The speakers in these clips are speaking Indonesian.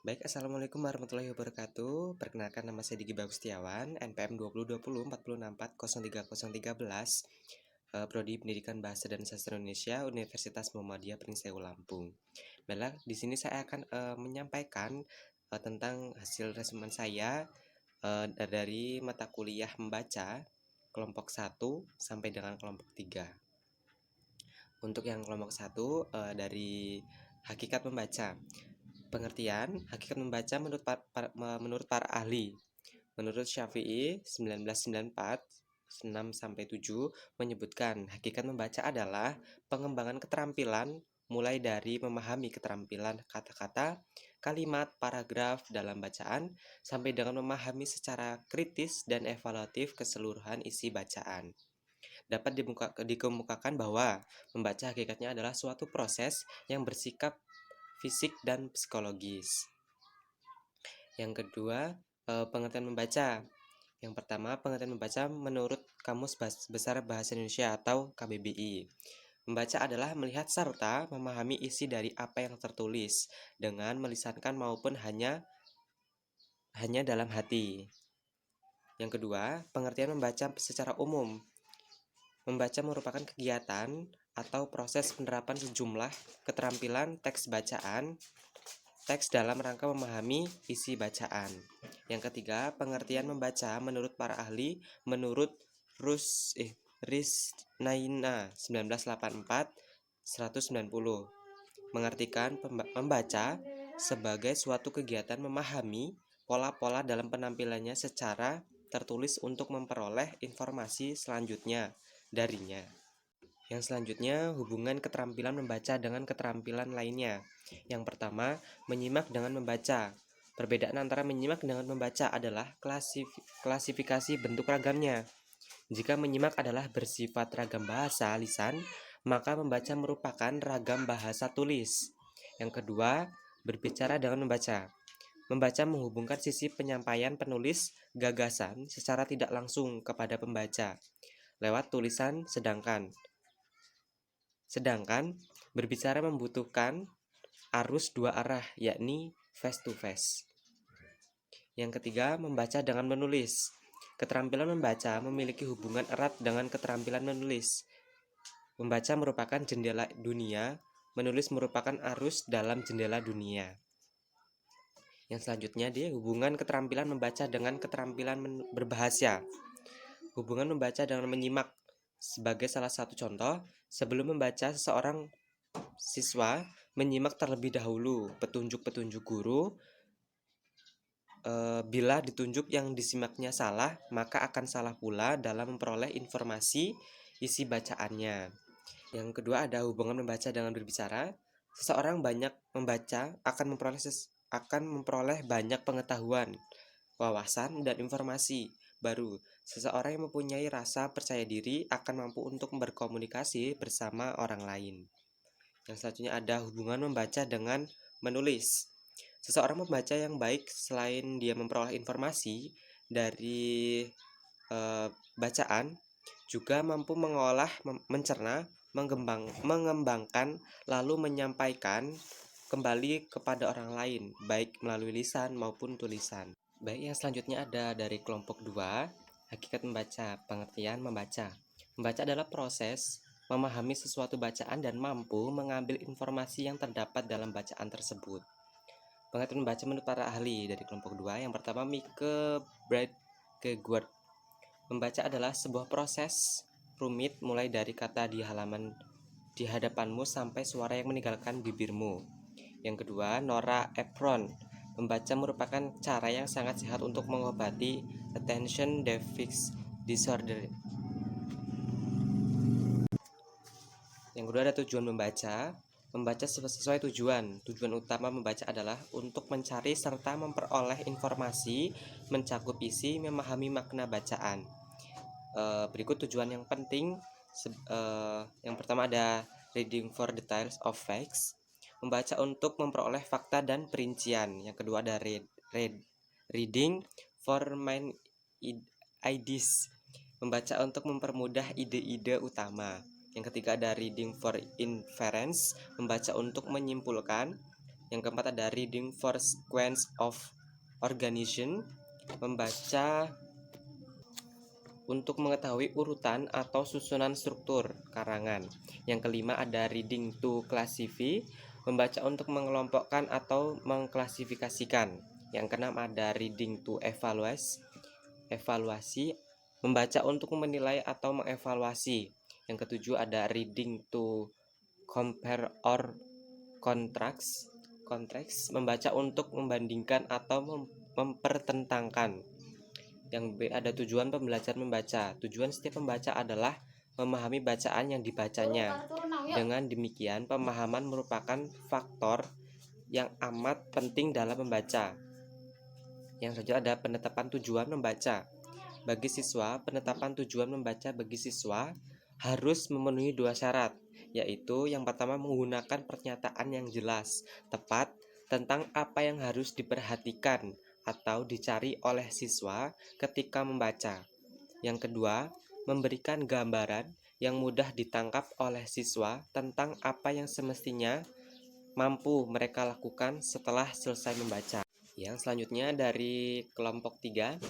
Baik, Assalamualaikum warahmatullahi wabarakatuh. Perkenalkan, nama saya Digi Bagustiawan, NPM 2020 4064 03 013, Prodi Pendidikan Bahasa dan Sastra Indonesia, Universitas Muhammadiyah Prinseu Lampung. Baiklah, di sini saya akan menyampaikan tentang hasil resumen saya dari mata kuliah membaca kelompok 1 sampai dengan kelompok 3. Untuk yang kelompok 1 dari hakikat membaca. Pengertian hakikat membaca menurut para ahli. Menurut Syafi'i 1994 6-7 menyebutkan hakikat membaca adalah pengembangan keterampilan mulai dari memahami keterampilan kata-kata, kalimat, paragraf dalam bacaan sampai dengan memahami secara kritis dan evaluatif keseluruhan isi bacaan. Dapat dikemukakan bahwa membaca hakikatnya adalah suatu proses yang bersikap fisik dan psikologis. Yang kedua, pengertian membaca. Yang pertama, pengertian membaca menurut Kamus Besar Bahasa Indonesia atau KBBI. Membaca adalah melihat serta memahami isi dari apa yang tertulis dengan melisankan maupun hanya dalam hati. Yang kedua, pengertian membaca secara umum. Membaca merupakan kegiatan atau proses penerapan sejumlah keterampilan teks bacaan teks dalam rangka memahami isi bacaan. Yang ketiga, pengertian membaca menurut para ahli menurut Risnaina 1984-190 mengartikan membaca sebagai suatu kegiatan memahami pola-pola dalam penampilannya secara tertulis untuk memperoleh informasi selanjutnya darinya. Yang selanjutnya, hubungan keterampilan membaca dengan keterampilan lainnya. Yang pertama, menyimak dengan membaca. Perbedaan antara menyimak dengan membaca adalah klasifikasi bentuk ragamnya. Jika menyimak adalah bersifat ragam bahasa lisan, maka membaca merupakan ragam bahasa tulis. Yang kedua, berbicara dengan membaca. Membaca menghubungkan sisi penyampaian penulis gagasan secara tidak langsung kepada pembaca lewat tulisan, sedangkan berbicara membutuhkan arus dua arah, yakni face to face. Yang ketiga, membaca dengan menulis. Keterampilan membaca memiliki hubungan erat dengan keterampilan menulis. Membaca merupakan jendela dunia, menulis merupakan arus dalam jendela dunia. Yang selanjutnya, dia hubungan keterampilan membaca dengan keterampilan berbahasa. Hubungan membaca dengan menyimak. Sebagai salah satu contoh, sebelum membaca, seseorang siswa menyimak terlebih dahulu petunjuk-petunjuk guru. Bila ditunjuk yang disimaknya salah, maka akan salah pula dalam memperoleh informasi isi bacaannya. Yang kedua, ada hubungan membaca dengan berbicara. Seseorang banyak membaca akan memperoleh banyak pengetahuan, wawasan, dan informasi baru. Seseorang yang mempunyai rasa percaya diri akan mampu untuk berkomunikasi bersama orang lain. Yang selanjutnya ada hubungan membaca dengan menulis. Seseorang membaca yang baik selain dia memperoleh informasi dari bacaan, juga mampu mengolah, mencerna, mengembangkan, lalu menyampaikan kembali kepada orang lain, baik melalui lisan maupun tulisan. Baik, yang selanjutnya ada dari kelompok 2, hakikat membaca. Pengertian membaca. Membaca adalah proses memahami sesuatu bacaan dan mampu mengambil informasi yang terdapat dalam bacaan tersebut. Pengertian membaca menurut para ahli dari kelompok 2. Yang pertama, Mike Bredegaard. Membaca adalah sebuah proses rumit mulai dari kata di hadapanmu sampai suara yang meninggalkan bibirmu. Yang kedua, Nora Ephron. Membaca merupakan cara yang sangat sehat untuk mengobati attention deficit disorder. Yang kedua, ada tujuan membaca. Membaca sesuai tujuan. Tujuan utama membaca adalah untuk mencari serta memperoleh informasi, mencakup isi, memahami makna bacaan. Berikut tujuan yang penting. Yang pertama ada reading for details of facts. Membaca untuk memperoleh fakta dan perincian. Yang kedua ada reading for main ideas. Membaca untuk mempermudah ide-ide utama. Yang ketiga ada reading for inference. Membaca untuk menyimpulkan. Yang keempat ada reading for sequence of organization, membaca untuk mengetahui urutan atau susunan struktur karangan. Yang kelima ada reading to classify, membaca untuk mengelompokkan atau mengklasifikasikan. Yang keenam ada reading to evaluasi, membaca untuk menilai atau mengevaluasi. Yang ketujuh ada reading to compare or contrast, membaca untuk membandingkan atau mempertentangkan. Yang B ada tujuan pembelajaran membaca. Tujuan setiap pembaca adalah memahami bacaan yang dibacanya. Dengan demikian, pemahaman merupakan faktor yang amat penting dalam membaca. Yang selanjutnya ada penetapan tujuan membaca. Bagi siswa, penetapan tujuan membaca bagi siswa harus memenuhi dua syarat, yaitu yang pertama menggunakan pernyataan yang jelas, tepat tentang apa yang harus diperhatikan atau dicari oleh siswa ketika membaca. Yang kedua, memberikan gambaran yang mudah ditangkap oleh siswa tentang apa yang semestinya mampu mereka lakukan setelah selesai membaca. Yang selanjutnya dari kelompok 3,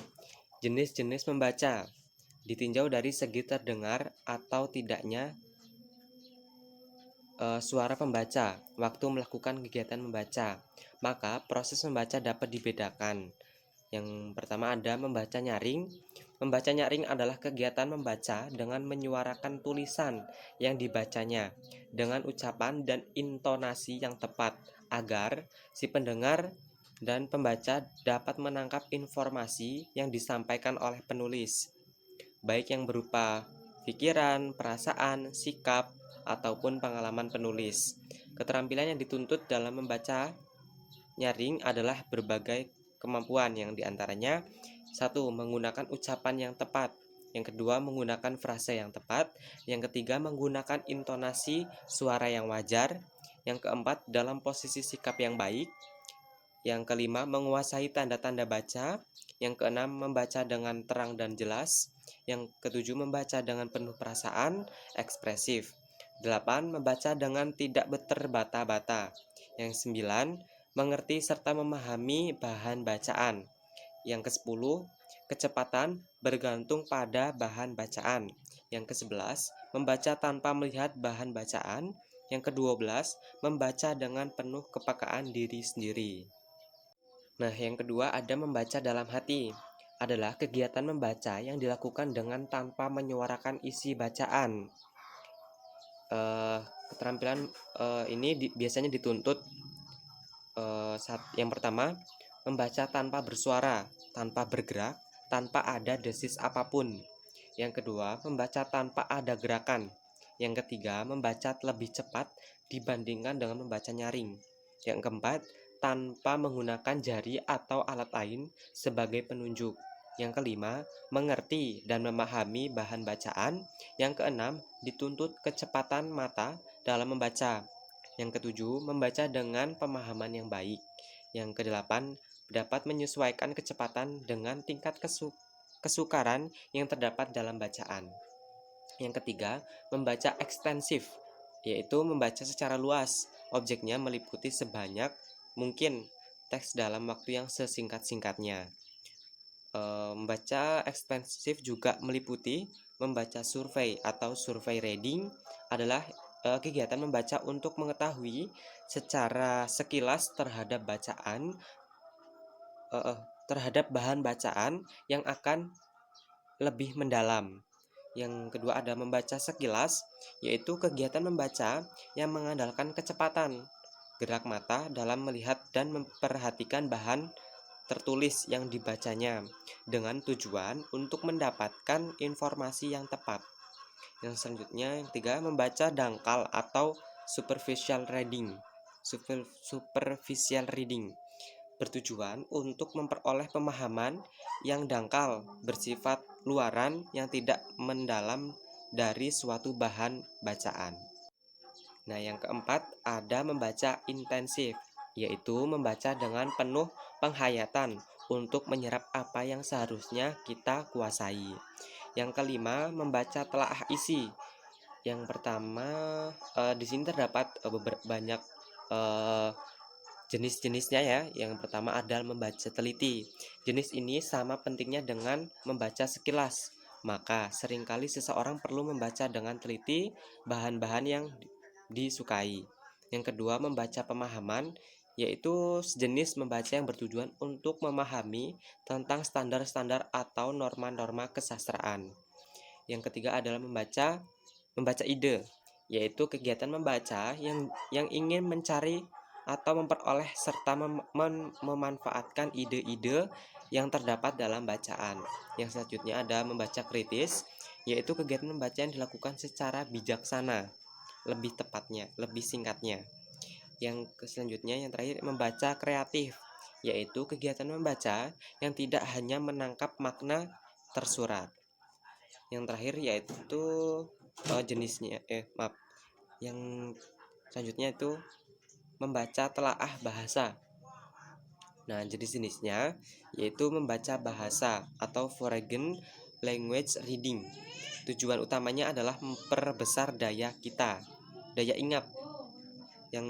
jenis-jenis membaca ditinjau dari segi terdengar atau tidaknya suara pembaca waktu melakukan kegiatan membaca. Maka proses membaca dapat dibedakan. Yang pertama ada membaca nyaring. Membaca nyaring adalah kegiatan membaca dengan menyuarakan tulisan yang dibacanya dengan ucapan dan intonasi yang tepat agar si pendengar dan pembaca dapat menangkap informasi yang disampaikan oleh penulis, baik yang berupa pikiran, perasaan, sikap, ataupun pengalaman penulis. Keterampilan yang dituntut dalam membaca nyaring adalah berbagai kemampuan yang diantaranya: satu, menggunakan ucapan yang tepat. Yang kedua, menggunakan frase yang tepat. Yang ketiga, menggunakan intonasi suara yang wajar. Yang keempat, dalam posisi sikap yang baik. Yang kelima, menguasai tanda-tanda baca. Yang keenam, membaca dengan terang dan jelas. Yang ketujuh, membaca dengan penuh perasaan, ekspresif. 8. Membaca dengan tidak terbata-bata. Yang 9. Mengerti serta memahami bahan bacaan. Yang ke-10, kecepatan bergantung pada bahan bacaan. Yang ke-11, membaca tanpa melihat bahan bacaan. Yang ke-12, membaca dengan penuh kepekaan diri sendiri. Nah, yang kedua ada membaca dalam hati. Adalah kegiatan membaca yang dilakukan dengan tanpa menyuarakan isi bacaan. Keterampilan ini biasanya dituntut yang pertama, membaca tanpa bersuara, tanpa bergerak, tanpa ada desis apapun. Yang kedua, membaca tanpa ada gerakan. Yang ketiga, membaca lebih cepat dibandingkan dengan membaca nyaring. Yang keempat, tanpa menggunakan jari atau alat lain sebagai penunjuk. Yang kelima, mengerti dan memahami bahan bacaan. Yang keenam, dituntut kecepatan mata dalam membaca. Yang ketujuh, membaca dengan pemahaman yang baik. Yang kedelapan, dapat menyesuaikan kecepatan dengan tingkat kesukaran yang terdapat dalam bacaan. Yang ketiga, membaca ekstensif, yaitu membaca secara luas. Objeknya meliputi sebanyak mungkin teks dalam waktu yang sesingkat-singkatnya. Membaca ekstensif juga meliputi membaca survei atau survei reading adalah kegiatan membaca untuk mengetahui secara sekilas terhadap terhadap bahan bacaan yang akan lebih mendalam. Yang kedua ada membaca sekilas, yaitu kegiatan membaca yang mengandalkan kecepatan gerak mata dalam melihat dan memperhatikan bahan tertulis yang dibacanya dengan tujuan untuk mendapatkan informasi yang tepat. Yang selanjutnya, yang ketiga, membaca dangkal atau superficial reading. Superficial reading bertujuan untuk memperoleh pemahaman yang dangkal, bersifat luaran yang tidak mendalam dari suatu bahan bacaan. Nah, yang keempat ada membaca intensif, yaitu membaca dengan penuh penghayatan untuk menyerap apa yang seharusnya kita kuasai. Yang kelima, membaca telaah isi. Yang pertama, di sini terdapat banyak Jenis-jenisnya ya, yang pertama adalah membaca teliti. Jenis ini sama pentingnya dengan membaca sekilas. Maka, seringkali seseorang perlu membaca dengan teliti bahan-bahan yang disukai. Yang kedua, membaca pemahaman, yaitu sejenis membaca yang bertujuan untuk memahami tentang standar-standar atau norma-norma kesastraan. Yang ketiga adalah membaca ide, yaitu kegiatan membaca yang ingin mencari atau memperoleh serta memanfaatkan ide-ide yang terdapat dalam bacaan. Yang selanjutnya ada membaca kritis, yaitu kegiatan membaca yang dilakukan secara bijaksana, lebih tepatnya, lebih singkatnya. Yang selanjutnya yang terakhir membaca kreatif, yaitu kegiatan membaca yang tidak hanya menangkap makna tersurat. Yang terakhir yaitu jenisnya maaf, yang selanjutnya itu membaca telaah bahasa. Nah, jenis-jenisnya yaitu membaca bahasa atau foreign language reading. Tujuan utamanya adalah memperbesar daya kita, daya ingat. Yang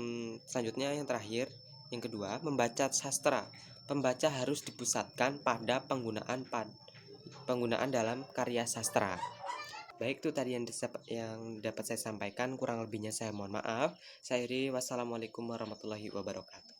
selanjutnya yang terakhir, yang kedua, membaca sastra. Pembaca harus dipusatkan pada penggunaan dalam karya sastra. Baik, itu tadi yang dapat saya sampaikan. Kurang lebihnya saya mohon maaf. Saya Iri, wassalamualaikum warahmatullahi wabarakatuh.